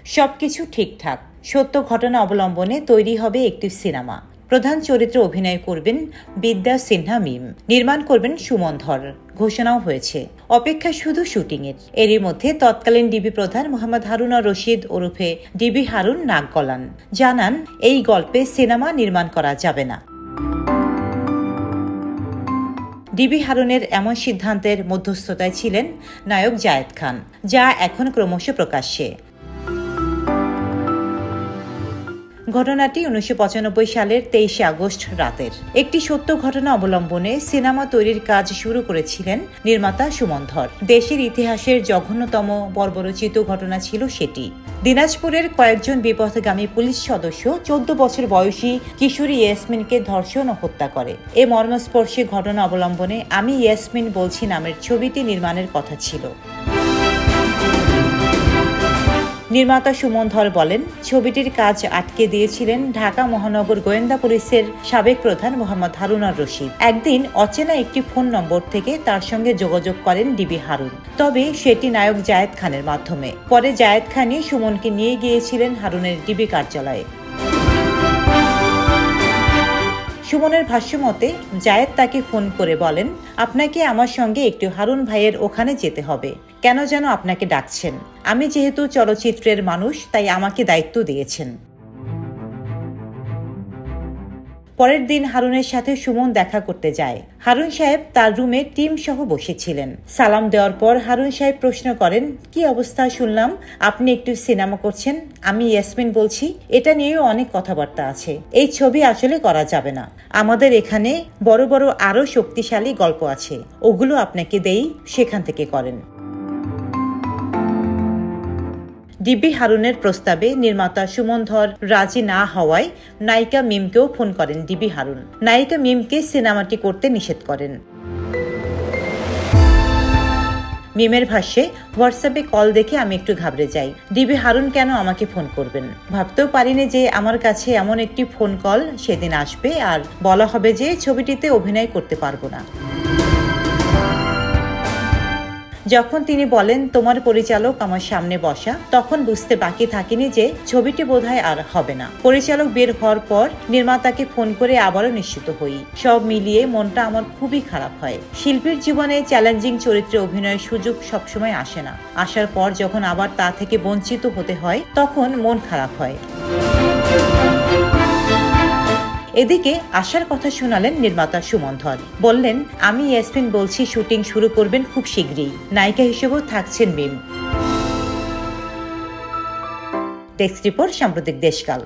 সবকিছু ঠিকঠাক, সত্য ঘটনা অবলম্বনে তৈরি হবে একটি সিনেমা। প্রধান চরিত্রে অভিনয় করবেন বিদ্যা সিনহা মিম, নির্মাণ করবেন সুমন ধর, ঘোষণাও হয়েছে। অপেক্ষা শুধু শুটিংয়ের। এরই মধ্যে তৎকালীন ডিবি প্রধান মোহাম্মদ হারুন রশিদ ওরফে ডিবি হারুন নাক গলান, জানান এই গল্পে সিনেমা নির্মাণ করা যাবে না। ডিবি হারুনের এমন সিদ্ধান্তের মধ্যস্থতায় ছিলেন নায়ক জায়েদ খান, যা এখন ক্রমশ প্রকাশ্যে। ঘটনাটি 1995 সালের 23 আগস্ট রাতের। একটি সত্য ঘটনা অবলম্বনে সিনেমা তৈরির কাজ শুরু করেছিলেন নির্মাতা সুমন ধর। দেশের ইতিহাসের জঘন্যতম বর্বরোচিত ঘটনা ছিল সেটি। দিনাজপুরের কয়েকজন বিপথগামী পুলিশ সদস্য 14 বছর বয়সী কিশোরী ইয়াসমিনকে ধর্ষণ ও হত্যা করে। এ মর্মস্পর্শী ঘটনা অবলম্বনে আমি ইয়াসমিন বলছি নামের ছবিটি নির্মাণের কথা ছিল। নির্মাতা সুমন ধর বলেন, ছবিটির কাজ আটকে দিয়েছিলেন ঢাকা মহানগর গোয়েন্দা পুলিশের সাবেক প্রধান মোহাম্মদ হারুন রশিদ। একদিন অচেনা একটি ফোন নম্বর থেকে তার সঙ্গে যোগাযোগ করেন ডিবি হারুন, তবে সেটি নায়ক জায়েদ খানের মাধ্যমে। পরে জায়েদ খানই সুমনকে নিয়ে গিয়েছিলেন হারুনের ডিবি কার্যালয়ে। সুমনের ভাষ্যমতে জায়েদ তাকে ফোন করে বলেন, আপনাকে আমার সঙ্গে একটু হারুন ভাইয়ের ওখানে যেতে হবে, কেন যেন আপনাকে ডাকছেন। আমি যেহেতু চলচ্চিত্রের মানুষ, তাই আমাকে দায়িত্ব দিয়েছেন। পরের দিন হারুনের সাথে সুমন দেখা করতে যায়। হারুন সাহেব তার রুমে টিম সহ বসেছিলেন। সালাম দেওয়ার পর হারুন সাহেব প্রশ্ন করেন, কি অবস্থা, শুনলাম আপনি একটু সিনেমা করছেন। আমি ইয়াসমিন বলছি। এটা নিয়েও অনেক কথাবার্তা আছে। এই ছবি আসলে করা যাবে না। আমাদের এখানে বড় বড় আরো শক্তিশালী গল্প আছে, ওগুলো আপনাকে দেই, সেখান থেকে করেন। ডিবি হারুনের প্রস্তাবে নির্মাতা সুমন ধর রাজি না হওয়ায় নায়িকা মিমকেও ফোন করেন ডিবি হারুন। নায়িকা মিমকে সিনেমাটি করতে নিষেধ করেন। মিমের ভাষ্যে, হোয়াটসঅ্যাপে কল দেখে আমি একটু ঘাবড়ে যাই। ডিবি হারুন কেন আমাকে ফোন করবেন? ভাবতেও পারিনি যে আমার কাছে এমন একটি ফোন কল সেদিন আসবে আর বলা হবে যে ছবিটিতে অভিনয় করতে পারবো না। যখন তিনি বলেন তোমার পরিচালক আমার সামনে বসা, তখন বুঝতে বাকি থাকেনি যে ছবিটি বোধহয় আর হবে না। পরিচালক বের হওয়ার পর নির্মাতাকে ফোন করে আবারও নিশ্চিত হই। সব মিলিয়ে মনটা আমার খুবই খারাপ হয়। শিল্পীর জীবনে চ্যালেঞ্জিং চরিত্রে অভিনয়ের সুযোগ সবসময় আসে না। আসার পর যখন আবার তা থেকে বঞ্চিত হতে হয়, তখন মন খারাপ হয়। এদিকে আশার কথা শোনালেন নির্মাতা সুমন ধর। বললেন, আমি ইয়াসমিন বলছি, শুটিং শুরু করবেন খুব শীঘ্রই। নায়িকা হিসেবেও থাকছেন মিম। ডেস্ক রিপোর্ট, সাম্প্রতিক দেশকাল।